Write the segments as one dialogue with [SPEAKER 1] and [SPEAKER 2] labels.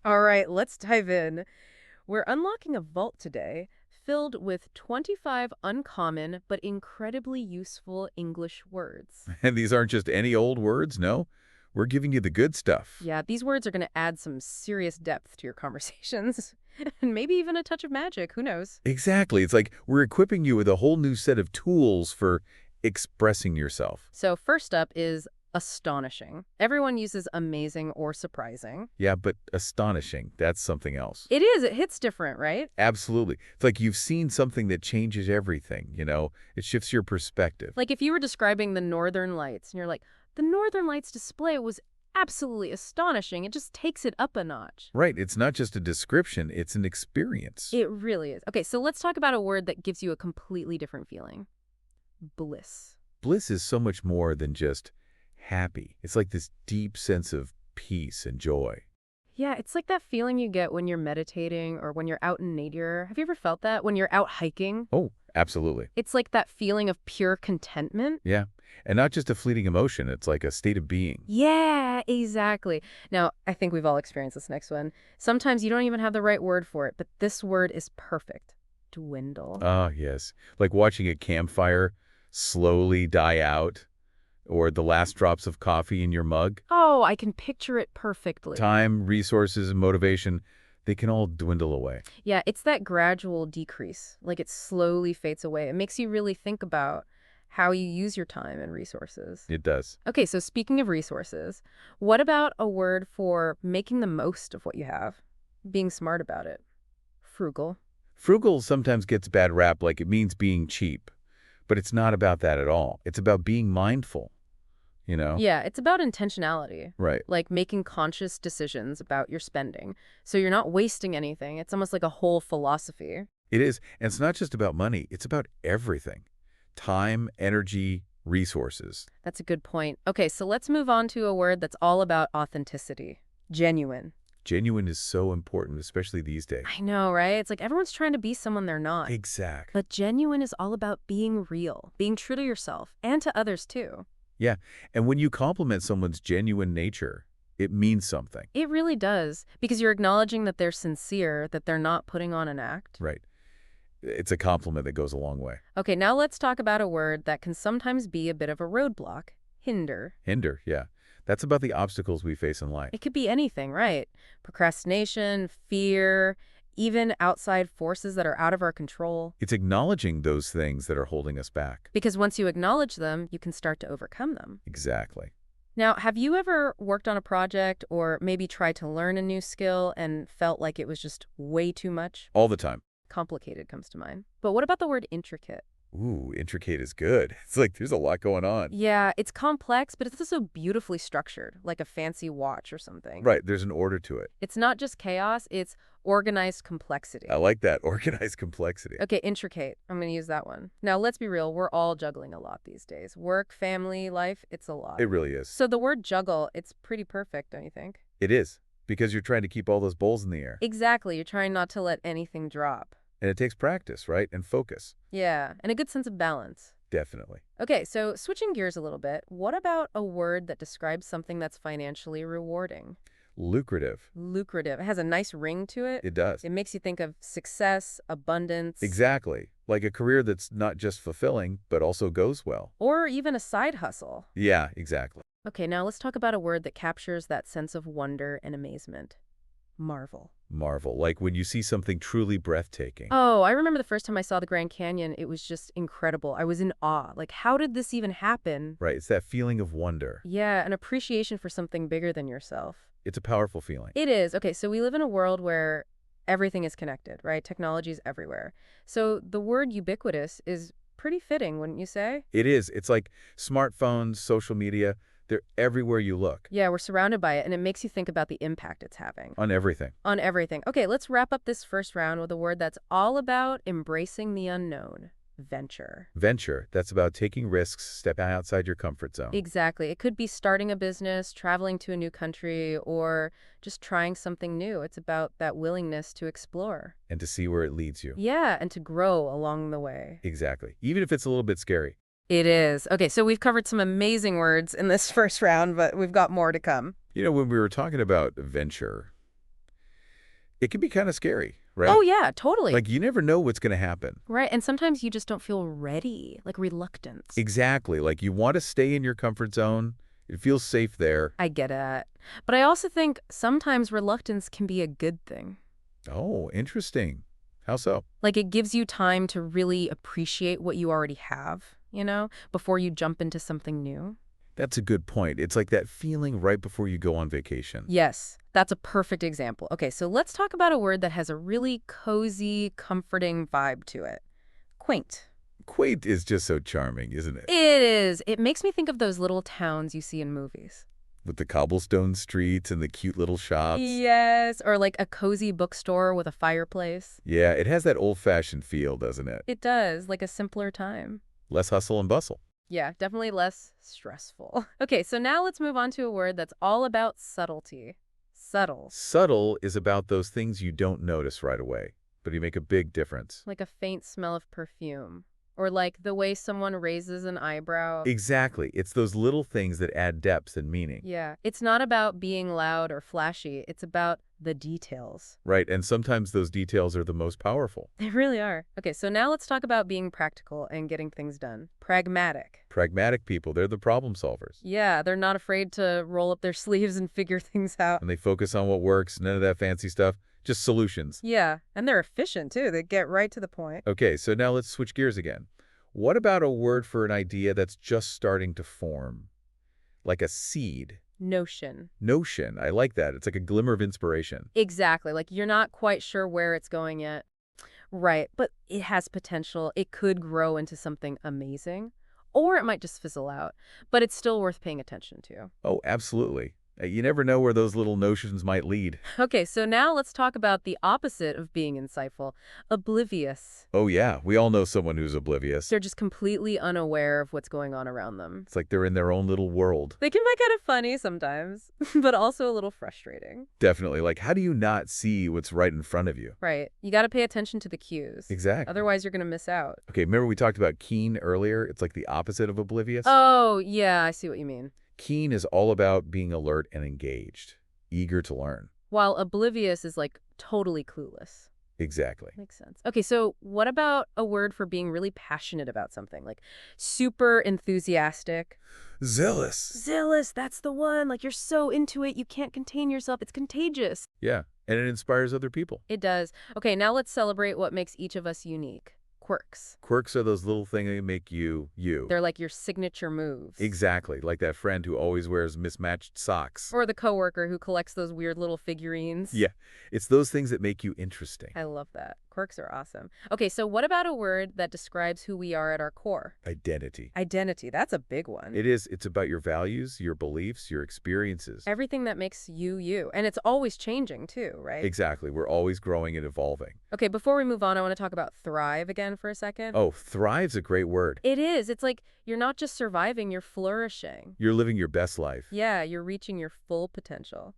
[SPEAKER 1] All right, let's dive in. We're unlocking a vault today filled with 25 uncommon but incredibly useful English words.
[SPEAKER 2] And these aren't just any old words, no. We're giving you the good stuff.
[SPEAKER 1] Yeah, these words are going to add some serious depth to your conversations. And maybe even a touch of magic, who knows?
[SPEAKER 2] Exactly. It's like we're equipping you with a whole new set of tools for expressing yourself.
[SPEAKER 1] So, first up is astonishing. Everyone uses amazing or surprising.
[SPEAKER 2] Yeah, but astonishing, that's something else.
[SPEAKER 1] It is, it hits different, right?
[SPEAKER 2] Absolutely. It's like you've seen something that changes everything, It shifts your perspective.
[SPEAKER 1] Like if you were describing the Northern Lights and you're like, the Northern Lights display was absolutely astonishing. It just takes it up a notch.
[SPEAKER 2] Right, it's not just a description, it's an experience.
[SPEAKER 1] It really is. Okay, so let's talk about a word that gives you a completely different feeling. Bliss.
[SPEAKER 2] Bliss is so much more than just happy. It's like this deep sense of peace and joy.
[SPEAKER 1] Yeah, it's like that feeling you get when you're meditating or when you're out in nature. Have you ever felt that when you're out hiking?
[SPEAKER 2] Oh, absolutely.
[SPEAKER 1] It's like that feeling of pure contentment.
[SPEAKER 2] Yeah, and not just a fleeting emotion, it's like a state of being.
[SPEAKER 1] Yeah, exactly. Now, I think we've all experienced this next one. Sometimes you don't even have the right word for it, but this word is perfect. Dwindle.
[SPEAKER 2] Ah, yes. Like watching a campfire slowly die out, or the last drops of coffee in your mug.
[SPEAKER 1] Oh, I can picture it perfectly.
[SPEAKER 2] Time, resources, and motivation, they can all dwindle away.
[SPEAKER 1] Yeah, it's that gradual decrease. Like it slowly fades away. It makes you really think about how you use your time and resources.
[SPEAKER 2] It does.
[SPEAKER 1] Okay, so speaking of resources, what about a word for making the most of what you have? Being smart about it. Frugal.
[SPEAKER 2] Frugal sometimes gets bad rap like it means being cheap, but it's not about that at all. It's about being mindful, you know?
[SPEAKER 1] Yeah, it's about intentionality.
[SPEAKER 2] Right.
[SPEAKER 1] Like making conscious decisions about your spending. So you're not wasting anything. It's almost like a whole philosophy.
[SPEAKER 2] It is. And it's not just about money. It's about everything. Time, energy, resources.
[SPEAKER 1] That's a good point. Okay, so let's move on to a word that's all about authenticity. Genuine.
[SPEAKER 2] Genuine is so important, especially these days.
[SPEAKER 1] I know, right? It's like everyone's trying to be someone they're not.
[SPEAKER 2] Exactly.
[SPEAKER 1] But genuine is all about being real, being true to yourself and to others too.
[SPEAKER 2] Yeah. And when you compliment someone's genuine nature, it means something.
[SPEAKER 1] It really does, because you're acknowledging that they're sincere, that they're not putting on an act.
[SPEAKER 2] Right. It's a compliment that goes a long way.
[SPEAKER 1] Okay, now let's talk about a word that can sometimes be a bit of a roadblock. Hinder.
[SPEAKER 2] Hinder, yeah. That's about the obstacles we face in life.
[SPEAKER 1] It could be anything, right? Procrastination, fear, even outside forces that are out of our control.
[SPEAKER 2] It's acknowledging those things that are holding us back.
[SPEAKER 1] Because once you acknowledge them, you can start to overcome them.
[SPEAKER 2] Exactly.
[SPEAKER 1] Now, have you ever worked on a project or maybe tried to learn a new skill and felt like it was just way too much?
[SPEAKER 2] All the time.
[SPEAKER 1] Complicated comes to mind. But what about the word intricate?
[SPEAKER 2] Ooh, intricate is good. It's like there's a lot going on.
[SPEAKER 1] Yeah, it's complex, but it's also beautifully structured, like a fancy watch or something.
[SPEAKER 2] Right, there's an order to it.
[SPEAKER 1] It's not just chaos, it's organized complexity.
[SPEAKER 2] I like that, organized complexity.
[SPEAKER 1] Okay, intricate. I'm going to use that one. Now, let's be real. We're all juggling a lot these days. Work, family, life, it's a lot.
[SPEAKER 2] It really is.
[SPEAKER 1] So the word juggle, it's pretty perfect, don't you think?
[SPEAKER 2] It is, because you're trying to keep all those balls in the air.
[SPEAKER 1] Exactly. You're trying not to let anything drop.
[SPEAKER 2] And it takes practice, right? And focus.
[SPEAKER 1] Yeah, and a good sense of balance.
[SPEAKER 2] Definitely.
[SPEAKER 1] Okay, so switching gears a little bit, what about a word that describes something that's financially rewarding?
[SPEAKER 2] Lucrative.
[SPEAKER 1] Lucrative. It has a nice ring to it.
[SPEAKER 2] It does.
[SPEAKER 1] It makes you think of success, abundance.
[SPEAKER 2] Exactly. Like a career that's not just fulfilling, but also goes well.
[SPEAKER 1] Or even a side hustle.
[SPEAKER 2] Yeah, exactly.
[SPEAKER 1] Okay, now let's talk about a word that captures that sense of wonder and amazement. Marvel.
[SPEAKER 2] Marvel. Like when you see something truly breathtaking.
[SPEAKER 1] Oh, I remember the first time I saw the Grand Canyon. It was just incredible. I was in awe. Like, how did this even happen?
[SPEAKER 2] Right, it's that feeling of wonder.
[SPEAKER 1] Yeah, an appreciation for something bigger than yourself.
[SPEAKER 2] It's a powerful feeling.
[SPEAKER 1] It is. Okay, so we live in a world where everything is connected, right? Technology is everywhere. So the word ubiquitous is pretty fitting, wouldn't you say?
[SPEAKER 2] It is. It's like smartphones, social media, they're everywhere you look.
[SPEAKER 1] Yeah, we're surrounded by it, and it makes you think about the impact it's having.
[SPEAKER 2] On everything.
[SPEAKER 1] On everything. Okay, let's wrap up this first round with a word that's all about embracing the unknown. Venture.
[SPEAKER 2] Venture, that's about taking risks, stepping outside your comfort zone.
[SPEAKER 1] Exactly. It could be starting a business, traveling to a new country, or just trying something new. It's about that willingness to explore.
[SPEAKER 2] And to see where it leads you.
[SPEAKER 1] Yeah, and to grow along the way.
[SPEAKER 2] Exactly. Even if it's a little bit scary.
[SPEAKER 1] It is. Okay, so we've covered some amazing words in this first round, but we've got more to come.
[SPEAKER 2] You know, when we were talking about venture, It can be kind of scary, right?
[SPEAKER 1] Oh, yeah, totally.
[SPEAKER 2] Like, you never know what's going to happen.
[SPEAKER 1] Right, and sometimes you just don't feel ready, like reluctance.
[SPEAKER 2] Exactly. Like, you want to stay in your comfort zone. It feels safe there.
[SPEAKER 1] I get it. But I also think sometimes reluctance can be a good thing.
[SPEAKER 2] Oh, interesting. How so?
[SPEAKER 1] Like it gives you time to really appreciate what you already have, before you jump into something new.
[SPEAKER 2] That's a good point. It's like that feeling right before you go on vacation.
[SPEAKER 1] Yes, that's a perfect example. Okay, so let's talk about a word that has a really cozy, comforting vibe to it. Quaint.
[SPEAKER 2] Quaint is just so charming, isn't it?
[SPEAKER 1] It is. It makes me think of those little towns you see in movies.
[SPEAKER 2] With the cobblestone streets and the cute little shops.
[SPEAKER 1] Yes, or like a cozy bookstore with a fireplace.
[SPEAKER 2] Yeah, it has that old-fashioned feel, doesn't it?
[SPEAKER 1] It does, like a simpler time.
[SPEAKER 2] Less hustle and bustle.
[SPEAKER 1] Yeah, definitely less stressful. Okay, so now let's move on to a word that's all about subtlety. Subtle.
[SPEAKER 2] Subtle is about those things you don't notice right away, but you make a big difference.
[SPEAKER 1] Like a faint smell of perfume. Or like the way someone raises an eyebrow.
[SPEAKER 2] Exactly. It's those little things that add depth and meaning.
[SPEAKER 1] Yeah, it's not about being loud or flashy. It's about the details.
[SPEAKER 2] Right, and sometimes those details are the most powerful.
[SPEAKER 1] They really are. Okay, so now let's talk about being practical and getting things done. Pragmatic.
[SPEAKER 2] Pragmatic people, they're the problem solvers.
[SPEAKER 1] Yeah, they're not afraid to roll up their sleeves and figure things out.
[SPEAKER 2] And they focus on what works, none of that fancy stuff, just solutions.
[SPEAKER 1] Yeah, and they're efficient too. They get right to the point.
[SPEAKER 2] Okay, so now let's switch gears again. What about a word for an idea that's just starting to form? Like a seed.
[SPEAKER 1] Notion.
[SPEAKER 2] Notion. I like that. It's like a glimmer of inspiration.
[SPEAKER 1] Exactly. Like you're not quite sure where it's going yet. Right, but it has potential. It could grow into something amazing, or it might just fizzle out. But it's still worth paying attention to.
[SPEAKER 2] Oh, absolutely. You never know where those little notions might lead.
[SPEAKER 1] Okay, so now let's talk about the opposite of being insightful. Oblivious.
[SPEAKER 2] Oh, yeah. We all know someone who's oblivious.
[SPEAKER 1] They're just completely unaware of what's going on around them.
[SPEAKER 2] It's like they're in their own little world.
[SPEAKER 1] They can be kind of funny sometimes, but also a little frustrating.
[SPEAKER 2] Definitely. Like, how do you not see what's right in front of you?
[SPEAKER 1] Right. You got to pay attention to the cues.
[SPEAKER 2] Exactly.
[SPEAKER 1] Otherwise, you're going to miss out.
[SPEAKER 2] Okay, remember we talked about keen earlier? It's like the opposite of oblivious.
[SPEAKER 1] Oh, yeah, I see what you mean.
[SPEAKER 2] Keen is all about being alert and engaged, eager to learn.
[SPEAKER 1] While oblivious is like totally clueless.
[SPEAKER 2] Exactly.
[SPEAKER 1] Makes sense. Okay, so what about a word for being really passionate about something? Like super enthusiastic.
[SPEAKER 2] Zealous.
[SPEAKER 1] Zealous, that's the one. Like you're so into it, you can't contain yourself. It's contagious.
[SPEAKER 2] Yeah, and it inspires other people.
[SPEAKER 1] It does. Okay, now let's celebrate what makes each of us unique. Quirks.
[SPEAKER 2] Quirks are those little things that make you, you.
[SPEAKER 1] They're like your signature moves.
[SPEAKER 2] Exactly, like that friend who always wears mismatched socks.
[SPEAKER 1] Or the coworker who collects those weird little figurines.
[SPEAKER 2] Yeah, it's those things that make you interesting.
[SPEAKER 1] I love that. Quirks are awesome. Okay, so what about a word that describes who we are at our core?
[SPEAKER 2] Identity.
[SPEAKER 1] Identity. That's a big one.
[SPEAKER 2] It is. It's about your values, your beliefs, your experiences.
[SPEAKER 1] Everything that makes you, you. And it's always changing too, right?
[SPEAKER 2] Exactly. We're always growing and evolving.
[SPEAKER 1] Okay, before we move on, I want to talk about thrive again for a second.
[SPEAKER 2] Oh, thrive's a great word.
[SPEAKER 1] It is. It's like you're not just surviving, you're flourishing.
[SPEAKER 2] You're living your best life.
[SPEAKER 1] Yeah, you're reaching your full potential.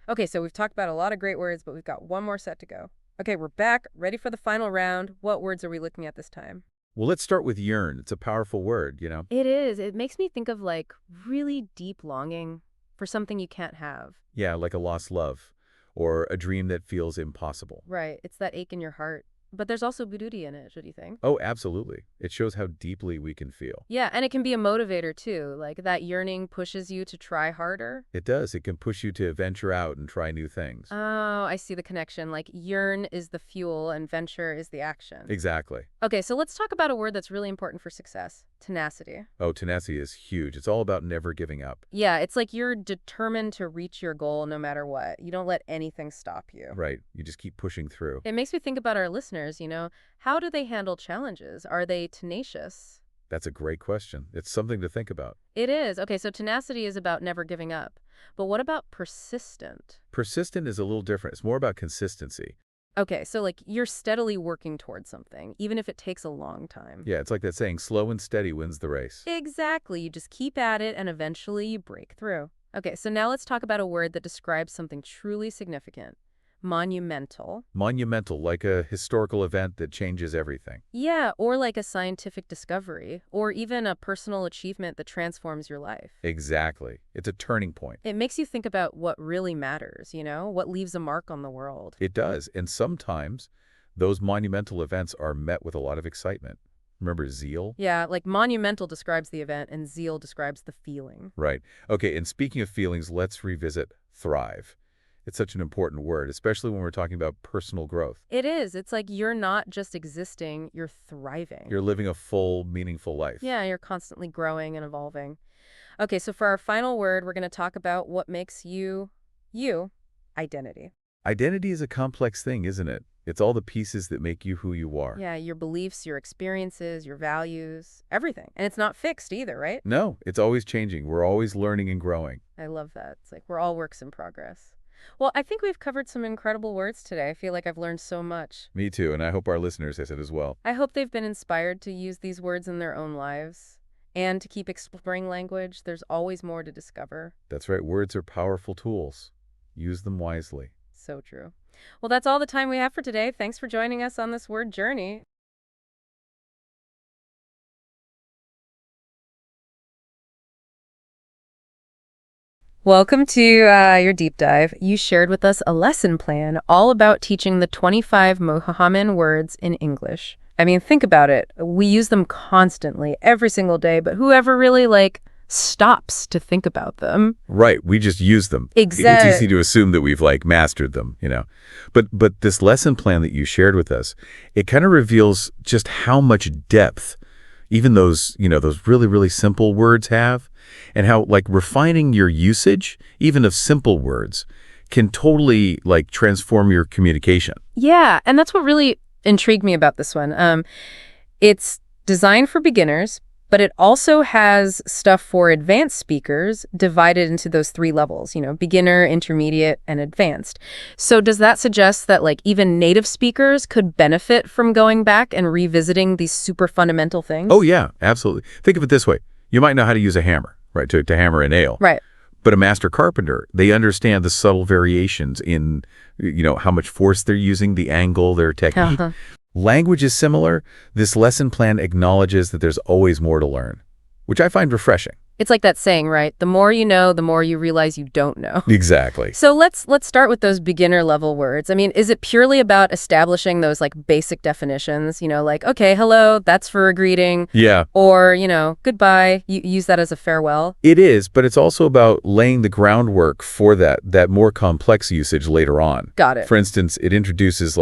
[SPEAKER 1] Okay, so we've talked about a lot of great words, but we've got one more set to go. Okay, we're back, ready for the final round. What words are we looking at this time?
[SPEAKER 2] Well, let's start with yearn. It's a powerful word, you know?
[SPEAKER 1] It is. It makes me think of like really deep longing for something you can't have.
[SPEAKER 2] Yeah, like a lost love or a dream that feels impossible.
[SPEAKER 1] Right. It's that ache in your heart. But there's also beauty in it, what do you think?
[SPEAKER 2] Oh, absolutely. It shows how deeply we can feel.
[SPEAKER 1] Yeah, and it can be a motivator too. Like that yearning pushes you to try harder.
[SPEAKER 2] It does. It can push you to venture out and try new things.
[SPEAKER 1] Oh, I see the connection. Like yearn is the fuel and venture is the action.
[SPEAKER 2] Exactly.
[SPEAKER 1] Okay, so let's talk about a word that's really important for success. Tenacity.
[SPEAKER 2] Oh, tenacity is huge. It's all about never giving up.
[SPEAKER 1] Yeah, it's like you're determined to reach your goal no matter what. You don't let anything stop you.
[SPEAKER 2] Right. You just keep pushing through.
[SPEAKER 1] It makes me think about our listeners, How do they handle challenges? Are they tenacious?
[SPEAKER 2] That's a great question. It's something to think about.
[SPEAKER 1] It is. Okay, so tenacity is about never giving up. But what about persistent?
[SPEAKER 2] Persistent is a little different. It's more about consistency.
[SPEAKER 1] Okay, so like you're steadily working towards something, even if it takes a long time.
[SPEAKER 2] Yeah, it's like that saying, slow and steady wins the race.
[SPEAKER 1] Exactly. You just keep at it and eventually you break through. Okay, so now let's talk about a word that describes something truly significant. Monumental.
[SPEAKER 2] Monumental, like a historical event that changes everything.
[SPEAKER 1] Yeah, or like a scientific discovery, or even a personal achievement that transforms your life.
[SPEAKER 2] Exactly. It's a turning point.
[SPEAKER 1] It makes you think about what really matters, what leaves a mark on the world.
[SPEAKER 2] It does. And sometimes those monumental events are met with a lot of excitement. Remember zeal?
[SPEAKER 1] Yeah, like monumental describes the event and zeal describes the feeling.
[SPEAKER 2] Right. Okay, and speaking of feelings, let's revisit thrive. It's such an important word, especially when we're talking about personal growth.
[SPEAKER 1] It is. It's like you're not just existing, you're thriving.
[SPEAKER 2] You're living a full, meaningful life.
[SPEAKER 1] Yeah, you're constantly growing and evolving. Okay, so for our final word, we're going to talk about what makes you, identity.
[SPEAKER 2] Identity is a complex thing, isn't it? It's all the pieces that make you who you are.
[SPEAKER 1] Yeah, your beliefs, your experiences, your values, everything. And it's not fixed either, right?
[SPEAKER 2] No, it's always changing. We're always learning and growing.
[SPEAKER 1] I love that. It's like we're all works in progress. Well, I think we've covered some incredible words today. I feel like I've learned so much.
[SPEAKER 2] Me too, and I hope our listeners have it as well.
[SPEAKER 1] I hope they've been inspired to use these words in their own lives and to keep exploring language. There's always more to discover.
[SPEAKER 2] That's right. Words are powerful tools. Use them wisely.
[SPEAKER 1] So true. Well, that's all the time we have for today. Thanks for joining us on this word journey. Welcome to your deep dive. You shared with us a lesson plan all about teaching the 25 Mohammedan words in English. I mean, think about it. We use them constantly, every single day, but whoever really, stops to think about them.
[SPEAKER 2] Right. We just use them.
[SPEAKER 1] Exactly.
[SPEAKER 2] It's easy to assume that we've, mastered them, But this lesson plan that you shared with us, it kind of reveals just how much depth even those really, really simple words have, and how, refining your usage, even of simple words, can totally, transform your communication.
[SPEAKER 1] Yeah, and that's what really intrigued me about this one. It's designed for beginners, but it also has stuff for advanced speakers divided into those 3 levels, beginner, intermediate, and advanced. So does that suggest that even native speakers could benefit from going back and revisiting these super fundamental things?
[SPEAKER 2] Oh, yeah, absolutely. Think of it this way. You might know how to use a hammer, right, to hammer a nail.
[SPEAKER 1] Right.
[SPEAKER 2] But a master carpenter, they understand the subtle variations in, how much force they're using, the angle, their technique. Language is similar. This lesson plan acknowledges that there's always more to learn, which I find refreshing.
[SPEAKER 1] It's like that saying, right? The more you know, the more you realize you don't know.
[SPEAKER 2] Exactly.
[SPEAKER 1] So let's start with those beginner level words. I mean, is it purely about establishing those basic definitions? Okay, hello, that's for a greeting.
[SPEAKER 2] Yeah.
[SPEAKER 1] Or, goodbye. You use that as a farewell.
[SPEAKER 2] It is, but it's also about laying the groundwork for that more complex usage later on.
[SPEAKER 1] Got it.
[SPEAKER 2] For instance, it introduces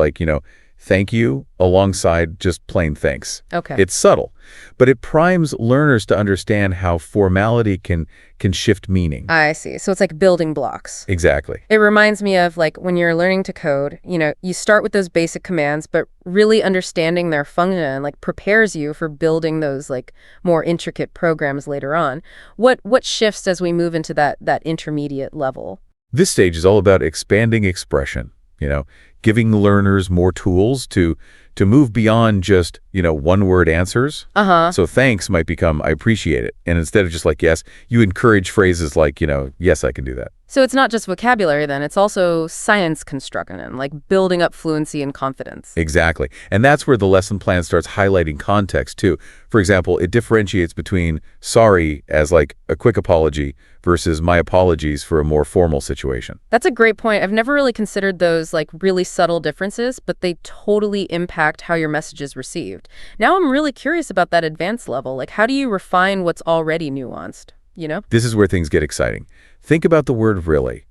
[SPEAKER 2] thank you alongside just plain thanks.
[SPEAKER 1] Okay.
[SPEAKER 2] It's subtle, but it primes learners to understand how formality can shift meaning.
[SPEAKER 1] I see. So it's like building blocks.
[SPEAKER 2] Exactly.
[SPEAKER 1] It reminds me of when you're learning to code, you start with those basic commands, but really understanding their function prepares you for building those more intricate programs later on. What shifts as we move into that intermediate level?
[SPEAKER 2] This stage is all about expanding expression, giving learners more tools to move beyond just, one-word answers. So thanks might become I appreciate it. And instead of just yes, you encourage phrases like, yes, I can do that.
[SPEAKER 1] So it's not just vocabulary then, it's also science construction, building up fluency and confidence.
[SPEAKER 2] Exactly. And that's where the lesson plan starts highlighting context too. For example, it differentiates between sorry as a quick apology versus my apologies for a more formal situation.
[SPEAKER 1] That's a great point. I've never really considered those really subtle differences, but they totally impact how your message is received. Now I'm really curious about that advanced level. How do you refine what's already nuanced?
[SPEAKER 2] This is where things get exciting. Think about the word really.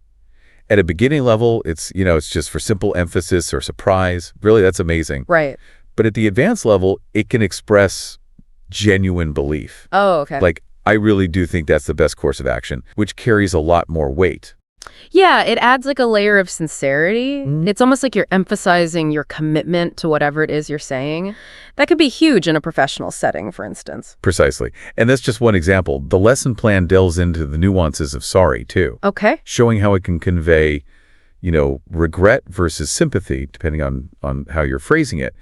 [SPEAKER 2] At a beginning level, it's just for simple emphasis or surprise. Really, that's amazing.
[SPEAKER 1] Right.
[SPEAKER 2] But at the advanced level, it can express genuine belief.
[SPEAKER 1] Oh, okay.
[SPEAKER 2] I really do think that's the best course of action, which carries a lot more weight.
[SPEAKER 1] Yeah, it adds a layer of sincerity. It's almost like you're emphasizing your commitment to whatever it is you're saying. That could be huge in a professional setting, for instance.
[SPEAKER 2] Precisely. And that's just one example. The lesson plan delves into the nuances of sorry, too.
[SPEAKER 1] Okay.
[SPEAKER 2] Showing how it can convey, regret versus sympathy, depending on how you're phrasing it.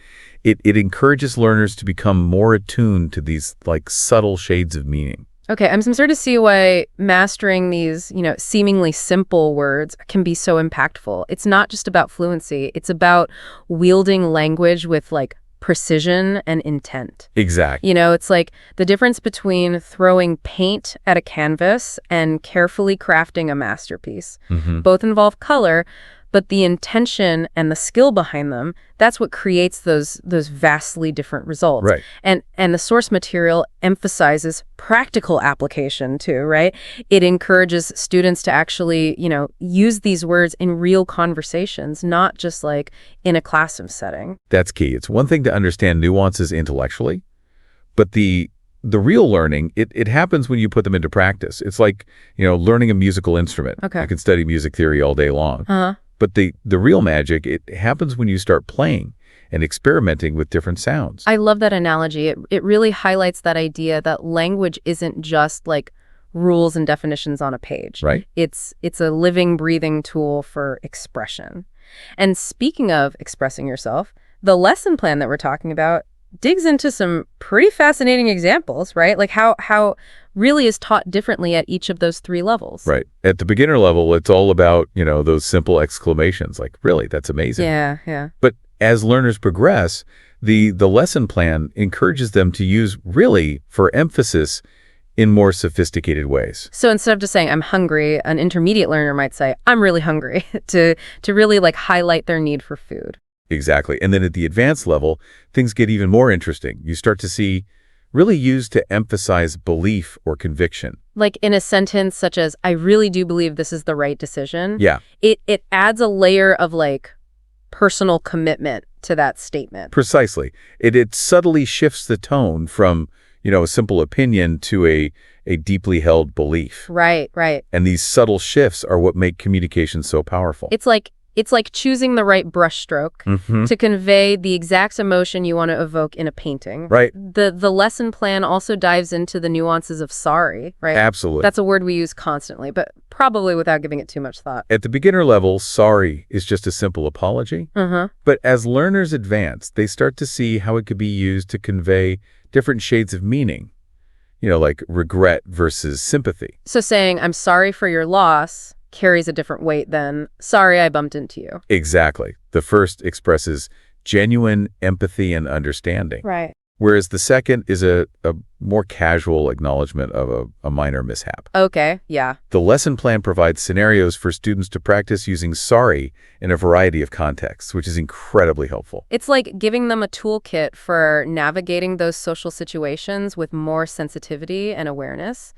[SPEAKER 2] It encourages learners to become more attuned to these, subtle shades of meaning.
[SPEAKER 1] Okay, I'm starting to see why mastering these, seemingly simple words can be so impactful. It's not just about fluency, it's about wielding language with like precision and intent.
[SPEAKER 2] Exact.
[SPEAKER 1] It's like the difference between throwing paint at a canvas and carefully crafting a masterpiece.
[SPEAKER 2] Hmm.
[SPEAKER 1] Both involve color, but the intention and the skill behind them, that's what creates those vastly different results.
[SPEAKER 2] Right.
[SPEAKER 1] And the source material emphasizes practical application too, right? It encourages students to actually, use these words in real conversations, not just like in a classroom setting.
[SPEAKER 2] That's key. It's one thing to understand nuances intellectually, but the real learning, it happens when you put them into practice. It's like, learning a musical instrument.
[SPEAKER 1] Okay.
[SPEAKER 2] I can study music theory all day long.
[SPEAKER 1] Uh-huh.
[SPEAKER 2] But the real magic, it happens when you start playing and experimenting with different sounds.
[SPEAKER 1] I love that analogy. It really highlights that idea that language isn't just like rules and definitions on a page.
[SPEAKER 2] Right.
[SPEAKER 1] It's a living, breathing tool for expression. And speaking of expressing yourself, the lesson plan that we're talking about digs into some pretty fascinating examples, right? Like how really is taught differently at each of those three levels.
[SPEAKER 2] Right. At the beginner level, it's all about, those simple exclamations like, really, that's amazing.
[SPEAKER 1] Yeah, yeah.
[SPEAKER 2] But as learners progress, the lesson plan encourages them to use really for emphasis in more sophisticated ways.
[SPEAKER 1] So instead of just saying, I'm hungry, an intermediate learner might say, I'm really hungry, to really like highlight their need for food.
[SPEAKER 2] Exactly. And then at the advanced level, things get even more interesting. You start to see really used to emphasize belief or conviction.
[SPEAKER 1] Like in a sentence such as, I really do believe this is the right decision.
[SPEAKER 2] Yeah,
[SPEAKER 1] It adds a layer of like personal commitment to that statement.
[SPEAKER 2] precisely. It subtly shifts the tone from, a simple opinion to a deeply held belief.
[SPEAKER 1] Right, right.
[SPEAKER 2] And these subtle shifts are what make communication so powerful.
[SPEAKER 1] It's like choosing the right brushstroke
[SPEAKER 2] Mhm.
[SPEAKER 1] to convey the exact emotion you want to evoke in a painting.
[SPEAKER 2] Right.
[SPEAKER 1] The lesson plan also dives into the nuances of sorry, right?
[SPEAKER 2] Absolutely.
[SPEAKER 1] That's a word we use constantly, but probably without giving it too much thought.
[SPEAKER 2] At the beginner level, sorry is just a simple apology.
[SPEAKER 1] Uh-huh.
[SPEAKER 2] But as learners advance, they start to see how it could be used to convey different shades of meaning, like regret versus sympathy.
[SPEAKER 1] So saying, I'm sorry for your loss carries a different weight than, sorry I bumped into you.
[SPEAKER 2] Exactly. The first expresses genuine empathy and understanding,
[SPEAKER 1] Right.
[SPEAKER 2] whereas the second is a more casual acknowledgement of a minor mishap.
[SPEAKER 1] Okay, yeah.
[SPEAKER 2] The lesson plan provides scenarios for students to practice using sorry in a variety of contexts, which is incredibly helpful.
[SPEAKER 1] It's like giving them a toolkit for navigating those social situations with more sensitivity and awareness.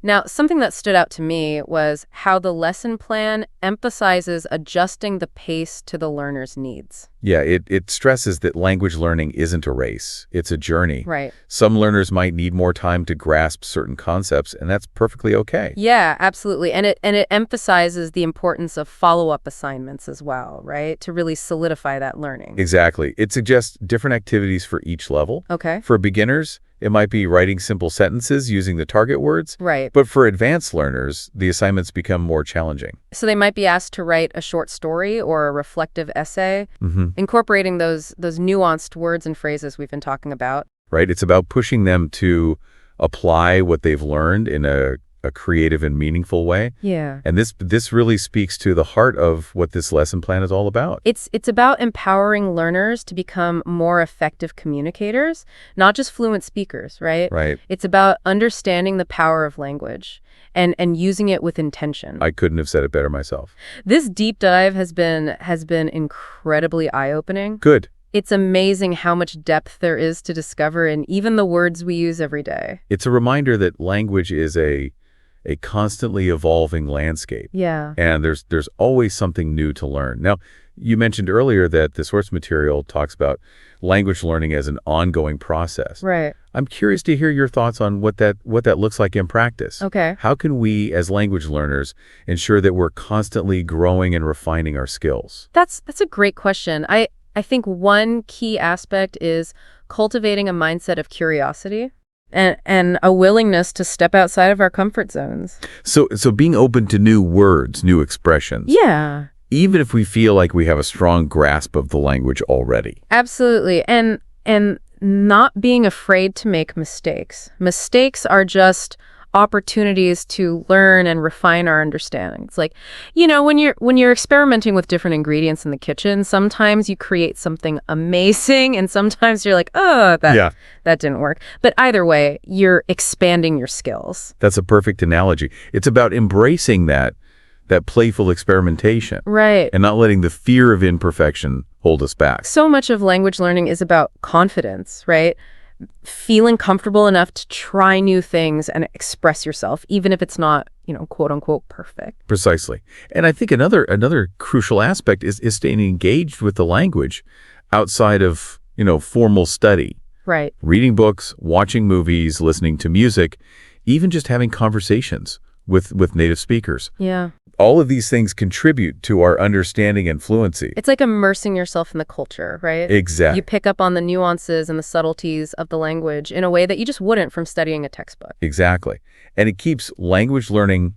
[SPEAKER 1] Now, something that stood out to me was how the lesson plan emphasizes adjusting the pace to the learner's needs.
[SPEAKER 2] Yeah, it stresses that language learning isn't a race. It's a journey.
[SPEAKER 1] Right.
[SPEAKER 2] Some learners might need more time to grasp certain concepts, and that's perfectly okay.
[SPEAKER 1] Yeah, absolutely. And it emphasizes the importance of follow-up assignments as well, right? To really solidify that learning.
[SPEAKER 2] Exactly. It suggests different activities for each level.
[SPEAKER 1] Okay.
[SPEAKER 2] For beginners, it might be writing simple sentences using the target words.
[SPEAKER 1] Right.
[SPEAKER 2] But for advanced learners, the assignments become more challenging.
[SPEAKER 1] So they might be asked to write a short story or a reflective essay, incorporating those nuanced words and phrases we've been talking about.
[SPEAKER 2] Right? It's about pushing them to apply what they've learned in a creative and meaningful way.
[SPEAKER 1] Yeah.
[SPEAKER 2] And this really speaks to the heart of what this lesson plan is all about.
[SPEAKER 1] It's about empowering learners to become more effective communicators, not just fluent speakers, right?
[SPEAKER 2] Right.
[SPEAKER 1] It's about understanding the power of language and using it with intention.
[SPEAKER 2] I couldn't have said it better myself.
[SPEAKER 1] This deep dive has been incredibly eye-opening.
[SPEAKER 2] Good.
[SPEAKER 1] It's amazing how much depth there is to discover in even the words we use every day.
[SPEAKER 2] It's a reminder that language is a constantly evolving landscape.
[SPEAKER 1] Yeah.
[SPEAKER 2] And there's always something new to learn. Now, you mentioned earlier that the source material talks about language learning as an ongoing process.
[SPEAKER 1] Right.
[SPEAKER 2] I'm curious to hear your thoughts on what that looks like in practice.
[SPEAKER 1] Okay.
[SPEAKER 2] How can we, as language learners, ensure that we're constantly growing and refining our skills?
[SPEAKER 1] That's a great question. I think one key aspect is cultivating a mindset of curiosity and a willingness to step outside of our comfort zones.
[SPEAKER 2] So being open to new words, new expressions.
[SPEAKER 1] Yeah.
[SPEAKER 2] Even if we feel like we have a strong grasp of the language already.
[SPEAKER 1] Absolutely. And not being afraid to make mistakes. Mistakes are just opportunities to learn and refine our understanding. It's like, when you're experimenting with different ingredients in the kitchen, sometimes you create something amazing and sometimes you're like, oh, that didn't work. But either way, you're expanding your skills.
[SPEAKER 2] That's a perfect analogy. It's about embracing that playful experimentation.
[SPEAKER 1] Right.
[SPEAKER 2] And not letting the fear of imperfection hold us back.
[SPEAKER 1] So much of language learning is about confidence, right? Feeling comfortable enough to try new things and express yourself, even if it's not, quote unquote, perfect.
[SPEAKER 2] Precisely. And I think another crucial aspect is staying engaged with the language outside of, formal study.
[SPEAKER 1] Right.
[SPEAKER 2] Reading books, watching movies, listening to music, even just having conversations with native speakers.
[SPEAKER 1] Yeah.
[SPEAKER 2] All of these things contribute to our understanding and fluency.
[SPEAKER 1] It's like immersing yourself in the culture, right?
[SPEAKER 2] Exactly.
[SPEAKER 1] You pick up on the nuances and the subtleties of the language in a way that you just wouldn't from studying a textbook.
[SPEAKER 2] Exactly. And it keeps language learning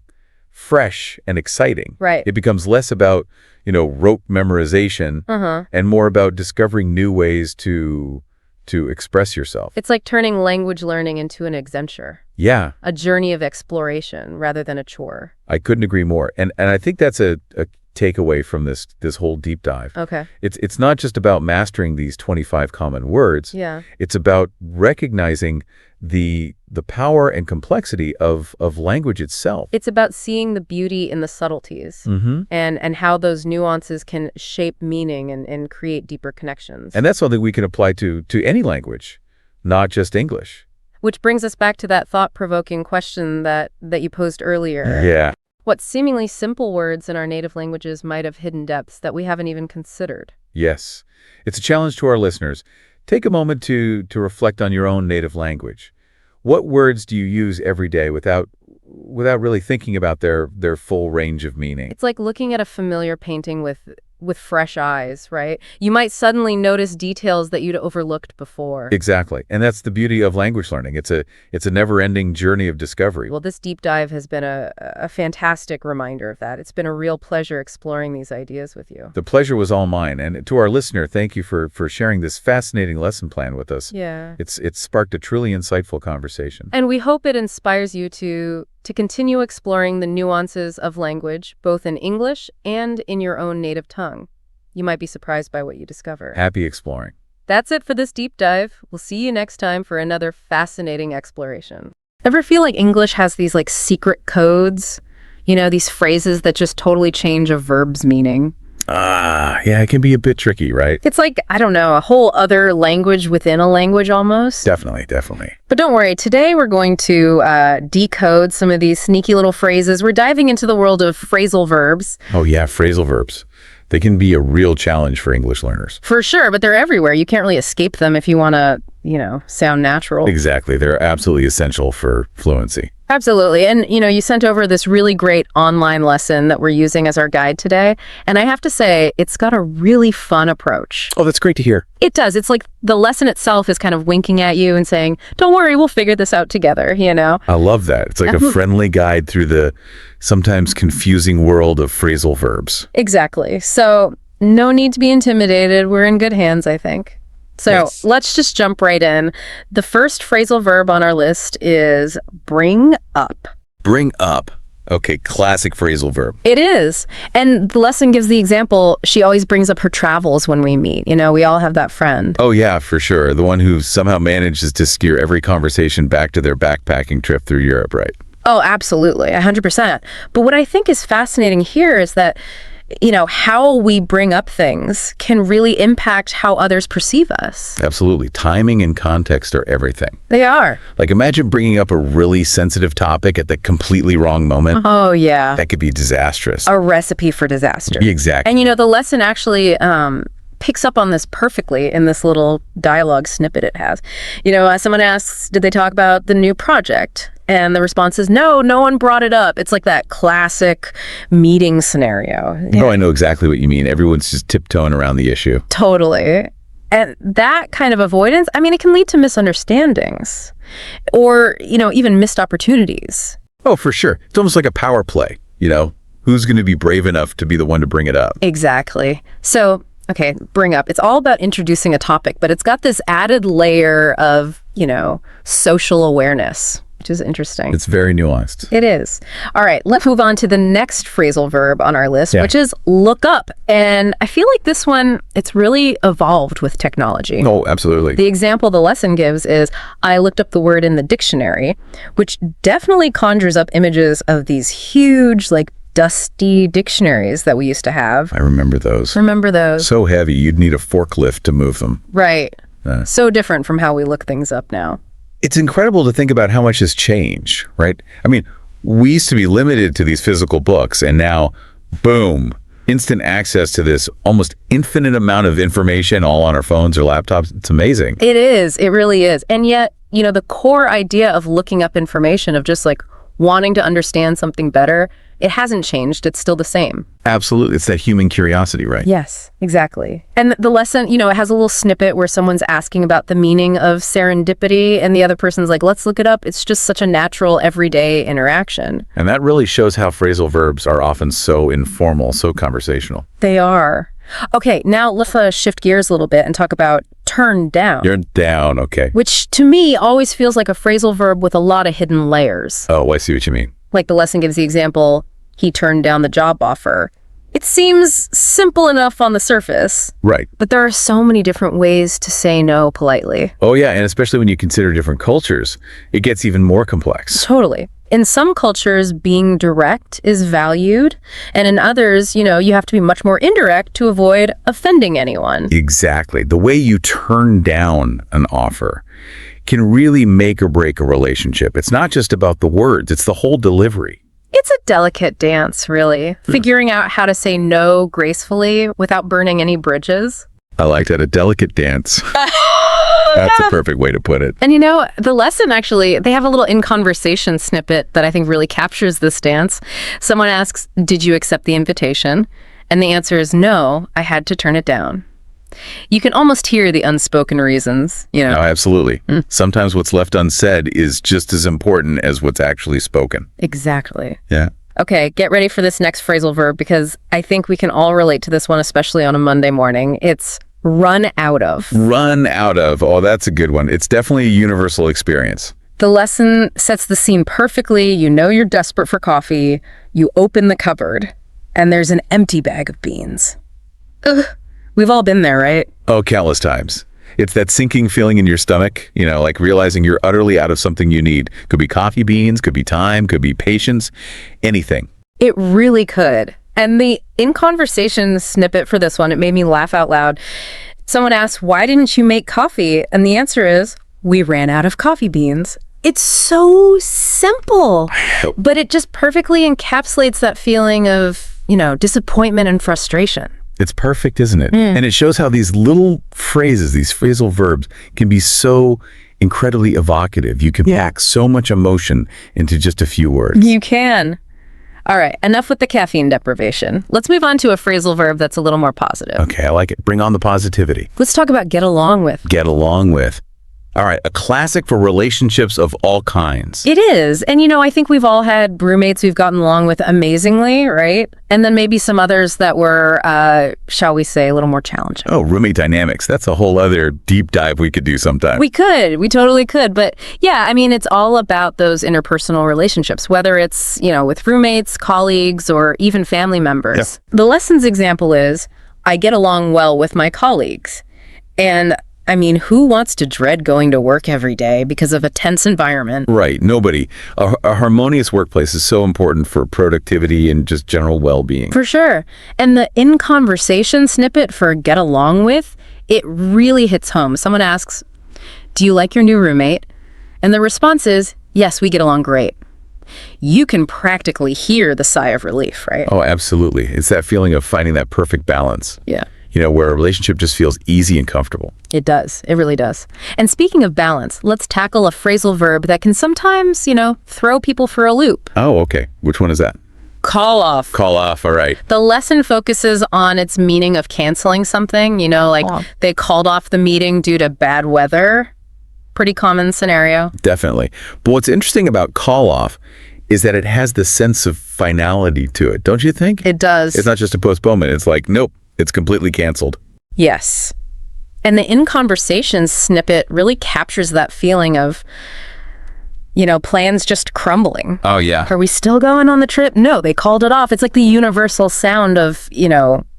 [SPEAKER 2] fresh and exciting.
[SPEAKER 1] Right.
[SPEAKER 2] It becomes less about, rote memorization and more about discovering new ways to express yourself.
[SPEAKER 1] It's like turning language learning into an adventure.
[SPEAKER 2] Yeah.
[SPEAKER 1] A journey of exploration rather than a chore.
[SPEAKER 2] I couldn't agree more. And I think that's a takeaway from this whole deep dive.
[SPEAKER 1] Okay.
[SPEAKER 2] It's not just about mastering these 25 common words.
[SPEAKER 1] Yeah.
[SPEAKER 2] It's about recognizing the power and complexity of language itself.
[SPEAKER 1] It's about seeing the beauty in the subtleties and how those nuances can shape meaning and create deeper connections.
[SPEAKER 2] And that's something we can apply to any language, not just English.
[SPEAKER 1] Which brings us back to that thought-provoking question that you posed earlier.
[SPEAKER 2] Yeah.
[SPEAKER 1] What seemingly simple words in our native languages might have hidden depths that we haven't even considered?
[SPEAKER 2] Yes. It's a challenge to our listeners. Take a moment to reflect on your own native language. What words do you use every day without really thinking about their full range of meaning?
[SPEAKER 1] It's like looking at a familiar painting with fresh eyes, right? You might suddenly notice details that you'd overlooked before.
[SPEAKER 2] Exactly. And that's the beauty of language learning. It's a never-ending journey of discovery.
[SPEAKER 1] Well, this deep dive has been a fantastic reminder of that. It's been a real pleasure exploring these ideas with you.
[SPEAKER 2] The pleasure was all mine. And to our listener, thank you for sharing this fascinating lesson plan with us.
[SPEAKER 1] Yeah.
[SPEAKER 2] It's sparked a truly insightful conversation.
[SPEAKER 1] And we hope it inspires you to continue exploring the nuances of language, both in English and in your own native tongue. You might be surprised by what you discover.
[SPEAKER 2] Happy exploring.
[SPEAKER 1] That's it for this deep dive. We'll see you next time for another fascinating exploration. Ever feel like English has these secret codes? These phrases that just totally change a verb's meaning?
[SPEAKER 2] Yeah, it can be a bit tricky, right?
[SPEAKER 1] It's like, I don't know, a whole other language within a language almost.
[SPEAKER 2] Definitely.
[SPEAKER 1] But don't worry, today we're going to decode some of these sneaky little phrases. We're diving into the world of phrasal verbs.
[SPEAKER 2] Oh yeah, phrasal verbs. They can be a real challenge for English learners.
[SPEAKER 1] For sure, but they're everywhere. You can't really escape them if you want to, sound natural.
[SPEAKER 2] Exactly. They're absolutely essential for fluency.
[SPEAKER 1] Absolutely. And, you sent over this really great online lesson that we're using as our guide today. And I have to say, it's got a really fun approach.
[SPEAKER 2] Oh, that's great to hear.
[SPEAKER 1] It does. It's like the lesson itself is kind of winking at you and saying, don't worry, we'll figure this out together,
[SPEAKER 2] I love that. It's like a friendly guide through the sometimes confusing world of phrasal verbs.
[SPEAKER 1] Exactly. So no need to be intimidated. We're in good hands, I think. So let's just jump right in. The first phrasal verb on our list is bring up.
[SPEAKER 2] Bring up. Okay, classic phrasal verb.
[SPEAKER 1] It is. And the lesson gives the example, she always brings up her travels when we meet. We all have that friend.
[SPEAKER 2] Oh yeah, for sure. The one who somehow manages to steer every conversation back to their backpacking trip through Europe, right?
[SPEAKER 1] Oh, absolutely. 100%. But what I think is fascinating here is that how we bring up things can really impact how others perceive us.
[SPEAKER 2] Absolutely. Timing and context are everything.
[SPEAKER 1] They are.
[SPEAKER 2] Like imagine bringing up a really sensitive topic at the completely wrong moment.
[SPEAKER 1] Oh, yeah.
[SPEAKER 2] That could be disastrous.
[SPEAKER 1] A recipe for disaster.
[SPEAKER 2] Exactly.
[SPEAKER 1] And the lesson actually picks up on this perfectly in this little dialogue snippet it has. Someone asks, did they talk about the new project? And the response is, no one brought it up. It's like that classic meeting scenario.
[SPEAKER 2] No, I know exactly what you mean. Everyone's just tiptoeing around the issue.
[SPEAKER 1] Totally. And that kind of avoidance, it can lead to misunderstandings or, even missed opportunities.
[SPEAKER 2] Oh, for sure. It's almost like a power play, Who's going to be brave enough to be the one to bring it up?
[SPEAKER 1] Exactly. So, okay, bring up. It's all about introducing a topic, but it's got this added layer of, social awareness. which is interesting.
[SPEAKER 2] It's very nuanced.
[SPEAKER 1] It is. All right, let's move on to the next phrasal verb on our list, which is look up. And I feel like this one, it's really evolved with technology.
[SPEAKER 2] Oh, absolutely.
[SPEAKER 1] The example the lesson gives is, I looked up the word in the dictionary, which definitely conjures up images of these huge, like, dusty dictionaries that we used to have.
[SPEAKER 2] I remember those.
[SPEAKER 1] Remember those?
[SPEAKER 2] So heavy, you'd need a forklift to move them.
[SPEAKER 1] Right. So different from how we look things up now.
[SPEAKER 2] It's incredible to think about how much has changed, right? I mean, we used to be limited to these physical books, and now, boom, instant access to this almost infinite amount of information all on our phones or laptops. It's amazing.
[SPEAKER 1] It is. It really is. And yet, you know, the core idea of looking up information, of just like wanting to understand something better, it hasn't changed. It's still the same.
[SPEAKER 2] Absolutely. It's that human curiosity, right?
[SPEAKER 1] Yes, exactly. And the lesson, you know, it has a little snippet where someone's asking about the meaning of serendipity, and the other person's like, let's look it up. It's just such a natural, everyday interaction.
[SPEAKER 2] And that really shows how phrasal verbs are often so informal, so conversational.
[SPEAKER 1] They are. Okay, now let's shift gears a little bit and talk about turn down.
[SPEAKER 2] You're down, okay.
[SPEAKER 1] Which to me always feels like a phrasal verb with a lot of hidden layers.
[SPEAKER 2] Oh, I see what you mean.
[SPEAKER 1] Like the lesson gives the example, he turned down the job offer. It seems simple enough on the surface.
[SPEAKER 2] Right.
[SPEAKER 1] But there are so many different ways to say no politely.
[SPEAKER 2] Oh, yeah, and especially when you consider different cultures, it gets even more complex.
[SPEAKER 1] Totally. In some cultures, being direct is valued, and in others, you know, you have to be much more indirect to avoid offending anyone.
[SPEAKER 2] Exactly. The way you turn down an offer can really make or break a relationship. It's not just about the words, it's the whole delivery.
[SPEAKER 1] It's a delicate dance, really. Figuring out how to say no gracefully without burning any bridges.
[SPEAKER 2] I like that, a delicate dance. That's a perfect way to put it.
[SPEAKER 1] And you know, the lesson actually, they have a little in conversation snippet that I think really captures this dance. Someone asks, did you accept the invitation? And the answer is no, I had to turn it down. You can almost hear the unspoken reasons, you know.
[SPEAKER 2] No, absolutely. Sometimes what's left unsaid is just as important as what's actually spoken.
[SPEAKER 1] Exactly.
[SPEAKER 2] Yeah.
[SPEAKER 1] Okay, get ready for this next phrasal verb, because I think we can all relate to this one, especially on a Monday morning. It's run out of.
[SPEAKER 2] Run out of. Oh, that's a good one. It's definitely a universal experience.
[SPEAKER 1] The lesson sets the scene perfectly. You know you're desperate for coffee. You open the cupboard, and there's an empty bag of beans. Ugh. We've all been there, right?
[SPEAKER 2] Oh, countless times. It's that sinking feeling in your stomach, you know, like realizing you're utterly out of something you need. Could be coffee beans, could be time, could be patience, anything.
[SPEAKER 1] It really could. And the in conversation snippet for this one, it made me laugh out loud. Someone asked, why didn't you make coffee? And the answer is, we ran out of coffee beans. It's so simple, but it just perfectly encapsulates that feeling of, you know, disappointment and frustration.
[SPEAKER 2] It's perfect, isn't it? And it shows how these little phrases, these phrasal verbs, can be so incredibly evocative. You can pack so much emotion into just a few words.
[SPEAKER 1] You can. All right, enough with the caffeine deprivation. Let's move on to a phrasal verb that's a little more positive.
[SPEAKER 2] Okay, I like it. Bring on the positivity.
[SPEAKER 1] Let's talk about get along with.
[SPEAKER 2] Get along with. All right, a classic for relationships of all kinds.
[SPEAKER 1] It is. And, you know, I think we've all had roommates we've gotten along with amazingly, right? And then maybe some others that were, shall we say, a little more challenging.
[SPEAKER 2] Oh, roommate dynamics. That's a whole other deep dive we could do sometime.
[SPEAKER 1] We could. We totally could. But yeah, I mean, it's all about those interpersonal relationships, whether it's, you know, with roommates, colleagues, or even family members.
[SPEAKER 2] Yeah.
[SPEAKER 1] The lesson's example is, I get along well with my colleagues. And I mean, who wants to dread going to work every day because of a tense environment?
[SPEAKER 2] Right. Nobody. A harmonious workplace is so important for productivity and just general well-being.
[SPEAKER 1] For sure. And the in conversation snippet for get along with, it really hits home. Someone asks, do you like your new roommate? And the response is, yes, we get along great. You can practically hear the sigh of relief, right?
[SPEAKER 2] Oh, absolutely. It's that feeling of finding that perfect balance.
[SPEAKER 1] Yeah.
[SPEAKER 2] You know, where a relationship just feels easy and comfortable.
[SPEAKER 1] It does. It really does. And speaking of balance, let's tackle a phrasal verb that can sometimes, you know, throw people for a loop.
[SPEAKER 2] Oh, okay. Which one is that?
[SPEAKER 1] Call off.
[SPEAKER 2] Call off. All right.
[SPEAKER 1] The lesson focuses on its meaning of canceling something, you know, like they called off the meeting due to bad weather. Pretty common scenario.
[SPEAKER 2] Definitely. But what's interesting about call off is that it has the sense of finality to it, don't you think?
[SPEAKER 1] It does.
[SPEAKER 2] It's not just a postponement. It's like, nope, it's completely canceled.
[SPEAKER 1] Yes. And the in conversation snippet really captures that feeling of, plans just crumbling.
[SPEAKER 2] Oh, yeah.
[SPEAKER 1] Are we still going on the trip? No, they called it off. It's like the universal sound of,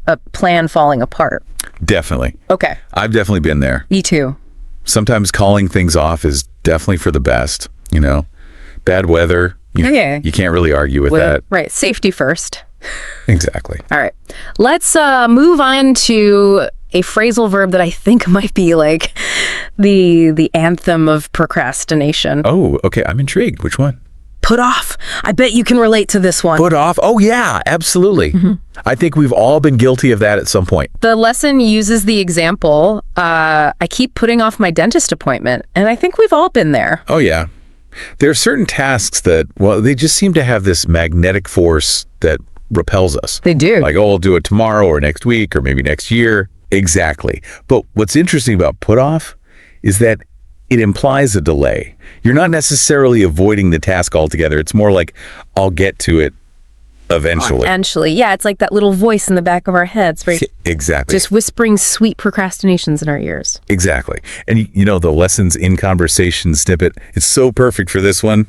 [SPEAKER 1] a plan falling apart.
[SPEAKER 2] Definitely.
[SPEAKER 1] Okay.
[SPEAKER 2] I've definitely been there.
[SPEAKER 1] Me too.
[SPEAKER 2] Sometimes calling things off is definitely for the best, Bad weather,
[SPEAKER 1] Yeah.
[SPEAKER 2] you can't really argue with that.
[SPEAKER 1] Right. Safety first.
[SPEAKER 2] Exactly.
[SPEAKER 1] All right. Let's move on to a phrasal verb that I think might be like the anthem of procrastination.
[SPEAKER 2] Oh, okay. I'm intrigued. Which one?
[SPEAKER 1] Put off. I bet you can relate to this one.
[SPEAKER 2] Put off? Oh, yeah, absolutely. I think we've all been guilty of that at some point.
[SPEAKER 1] The lesson uses the example, I keep putting off my dentist appointment, and I think we've all been there.
[SPEAKER 2] Oh, yeah. There are certain tasks that, they just seem to have this magnetic force that repels us.
[SPEAKER 1] They do.
[SPEAKER 2] Like, I'll do it tomorrow or next week or maybe next year. Exactly. But what's interesting about put off is that it implies a delay. You're not necessarily avoiding the task altogether. It's more like, I'll get to it eventually.
[SPEAKER 1] Eventually. Yeah, it's like that little voice in the back of our heads, right?
[SPEAKER 2] Exactly.
[SPEAKER 1] Just whispering sweet procrastinations in our ears.
[SPEAKER 2] Exactly. And the lessons in conversation snippet, it's so perfect for this one.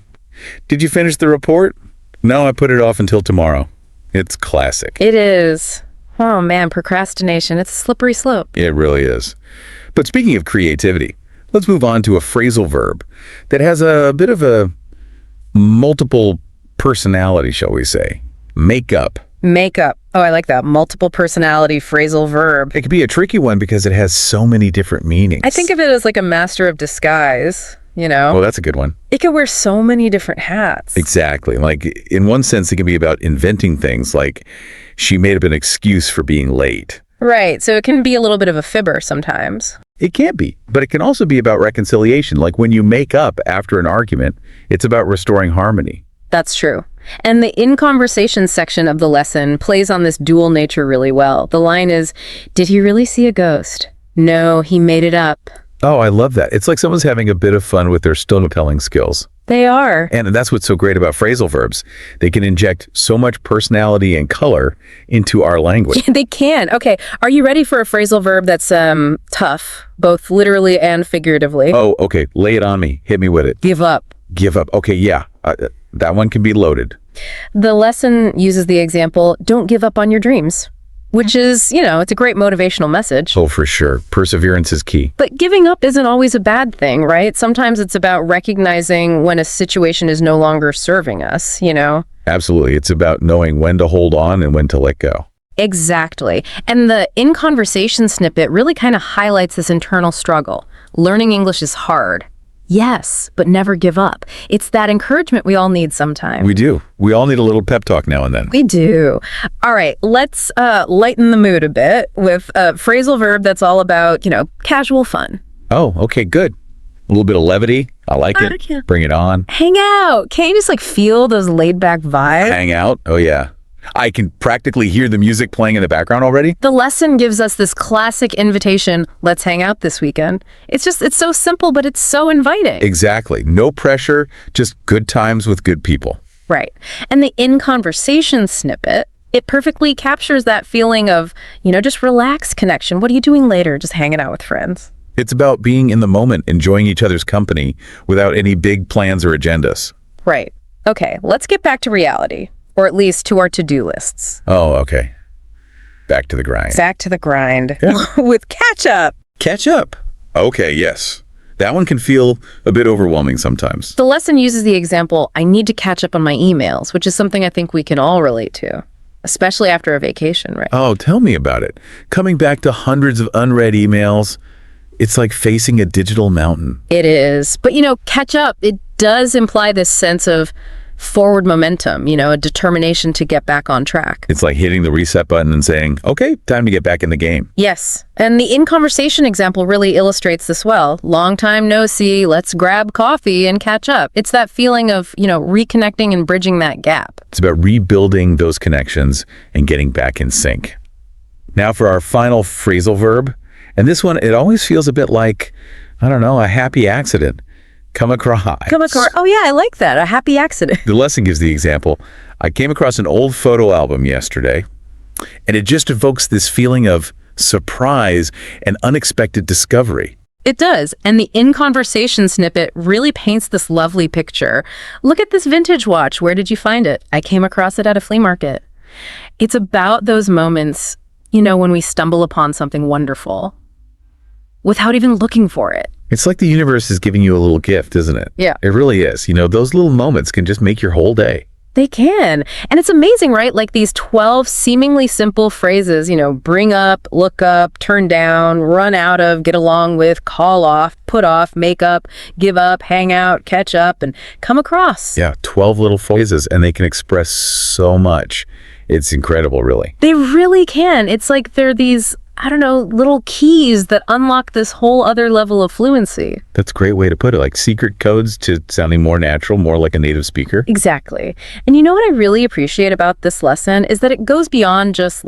[SPEAKER 2] Did you finish the report? No, I put it off until tomorrow. It's classic.
[SPEAKER 1] It is. Oh man, procrastination. It's a slippery slope.
[SPEAKER 2] It really is. But speaking of creativity, let's move on to a phrasal verb that has a bit of a multiple personality, shall we say. Make up.
[SPEAKER 1] Make up. Oh, I like that. Multiple personality phrasal verb.
[SPEAKER 2] It could be a tricky one because it has so many different meanings.
[SPEAKER 1] I think of it as like a master of disguise,
[SPEAKER 2] Well, that's a good one.
[SPEAKER 1] It can wear so many different hats.
[SPEAKER 2] Exactly. Like, in one sense, it can be about inventing things, like she made up an excuse for being late.
[SPEAKER 1] Right. So it can be a little bit of a fibber sometimes.
[SPEAKER 2] It can be, but it can also be about reconciliation. Like when you make up after an argument, it's about restoring harmony.
[SPEAKER 1] That's true. And the in conversation section of the lesson plays on this dual nature really well. The line is, did he really see a ghost? No, he made it up.
[SPEAKER 2] Oh, I love that. It's like someone's having a bit of fun with their storytelling skills.
[SPEAKER 1] They are.
[SPEAKER 2] And that's what's so great about phrasal verbs. They can inject so much personality and color into our language.
[SPEAKER 1] They can. Okay. Are you ready for a phrasal verb that's tough, both literally and figuratively?
[SPEAKER 2] Oh, okay. Lay it on me. Hit me with it.
[SPEAKER 1] Give up.
[SPEAKER 2] Give up. Okay, yeah. That one can be loaded.
[SPEAKER 1] The lesson uses the example, don't give up on your dreams, which is, it's a great motivational message.
[SPEAKER 2] Oh, for sure. Perseverance is key.
[SPEAKER 1] But giving up isn't always a bad thing, right? Sometimes it's about recognizing when a situation is no longer serving us,
[SPEAKER 2] Absolutely. It's about knowing when to hold on and when to let go.
[SPEAKER 1] Exactly. And the in conversation snippet really kind of highlights this internal struggle. Learning English is hard. Yes, but never give up. It's that encouragement we all need sometimes.
[SPEAKER 2] We do. We all need a little pep talk now and then.
[SPEAKER 1] We do. All right, let's lighten the mood a bit with a phrasal verb that's all about, casual fun.
[SPEAKER 2] Oh, okay, good. A little bit of levity. I like it.
[SPEAKER 1] Yeah.
[SPEAKER 2] Bring it on.
[SPEAKER 1] Hang out. Can't you just feel those laid back vibes?
[SPEAKER 2] Hang out. Oh, yeah. I can practically hear the music playing in the background already.
[SPEAKER 1] The lesson gives us this classic invitation, let's hang out this weekend. It's so simple, but it's so inviting.
[SPEAKER 2] Exactly. No pressure, just good times with good people.
[SPEAKER 1] Right. And the in conversation snippet, it perfectly captures that feeling of, just relaxed connection. What are you doing later? Just hanging out with friends.
[SPEAKER 2] It's about being in the moment, enjoying each other's company without any big plans or agendas.
[SPEAKER 1] Right. Okay, let's get back to reality. Or at least to our to-do lists.
[SPEAKER 2] Oh, okay. Back to the grind.
[SPEAKER 1] Back to the grind.
[SPEAKER 2] Yeah.
[SPEAKER 1] With catch-up.
[SPEAKER 2] Catch up. Okay, yes. That one can feel a bit overwhelming sometimes.
[SPEAKER 1] The lesson uses the example, I need to catch up on my emails, which is something I think we can all relate to, especially after a vacation, right?
[SPEAKER 2] Oh, tell me about it. Coming back to hundreds of unread emails, it's like facing a digital mountain.
[SPEAKER 1] It is. But, catch up, it does imply this sense of forward momentum, a determination to get back on track.
[SPEAKER 2] It's like hitting the reset button and saying, okay, time to get back in the game.
[SPEAKER 1] Yes. And the in-conversation example really illustrates this well. Long time no see, let's grab coffee and catch up. It's that feeling of, reconnecting and bridging that gap.
[SPEAKER 2] It's about rebuilding those connections and getting back in sync. Now for our final phrasal verb. And this one, it always feels a bit like, a happy accident. Come across.
[SPEAKER 1] Oh, yeah, I like that. A happy accident.
[SPEAKER 2] The lesson gives the example. I came across an old photo album yesterday, and it just evokes this feeling of surprise and unexpected discovery.
[SPEAKER 1] It does. And the in-conversation snippet really paints this lovely picture. Look at this vintage watch. Where did you find it? I came across it at a flea market. It's about those moments, when we stumble upon something wonderful without even looking for it.
[SPEAKER 2] It's like the universe is giving you a little gift, isn't it?
[SPEAKER 1] Yeah.
[SPEAKER 2] It really is. Those little moments can just make your whole day.
[SPEAKER 1] They can. And it's amazing, right? Like these 12 seemingly simple phrases, bring up, look up, turn down, run out of, get along with, call off, put off, make up, give up, hang out, catch up, and come across.
[SPEAKER 2] Yeah, 12 little phrases, and they can express so much. It's incredible, really.
[SPEAKER 1] They really can. It's like they're these, little keys that unlock this whole other level of fluency.
[SPEAKER 2] That's a great way to put it, like secret codes to sounding more natural, more like a native speaker.
[SPEAKER 1] Exactly. And what I really appreciate about this lesson is that it goes beyond just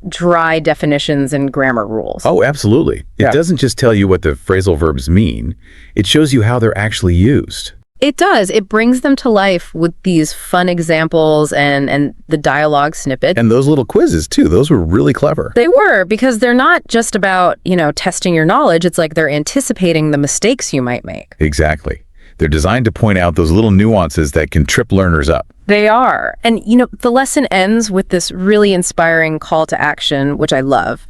[SPEAKER 1] dry definitions and grammar rules.
[SPEAKER 2] Oh, absolutely. It doesn't just tell you what the phrasal verbs mean. It shows you how they're actually used.
[SPEAKER 1] It does. It brings them to life with these fun examples and the dialogue snippet.
[SPEAKER 2] And those little quizzes, too. Those were really clever.
[SPEAKER 1] They were, because they're not just about, testing your knowledge. It's like they're anticipating the mistakes you might make.
[SPEAKER 2] Exactly. They're designed to point out those little nuances that can trip learners up.
[SPEAKER 1] They are. And, the lesson ends with this really inspiring call to action, which I love.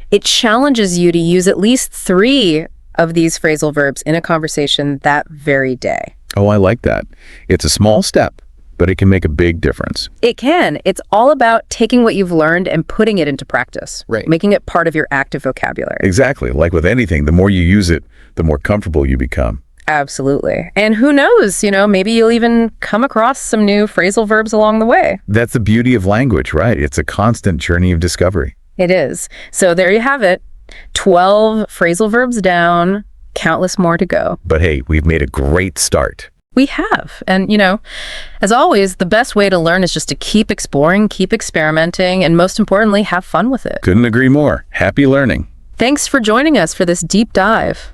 [SPEAKER 1] It challenges you to use at least 3 of these phrasal verbs in a conversation that very day.
[SPEAKER 2] Oh, I like that. It's a small step, but it can make a big difference.
[SPEAKER 1] It can. It's all about taking what you've learned and putting it into practice.
[SPEAKER 2] Right.
[SPEAKER 1] Making it part of your active vocabulary.
[SPEAKER 2] Exactly. Like with anything, the more you use it, the more comfortable you become.
[SPEAKER 1] Absolutely. And who knows, maybe you'll even come across some new phrasal verbs along the way.
[SPEAKER 2] That's the beauty of language, right? It's a constant journey of discovery.
[SPEAKER 1] It is. So there you have it. 12 phrasal verbs down, countless more to go.
[SPEAKER 2] But hey, we've made a great start.
[SPEAKER 1] We have. And, as always, the best way to learn is just to keep exploring, keep experimenting, and most importantly, have fun with it.
[SPEAKER 2] Couldn't agree more. Happy learning.
[SPEAKER 1] Thanks for joining us for this deep dive.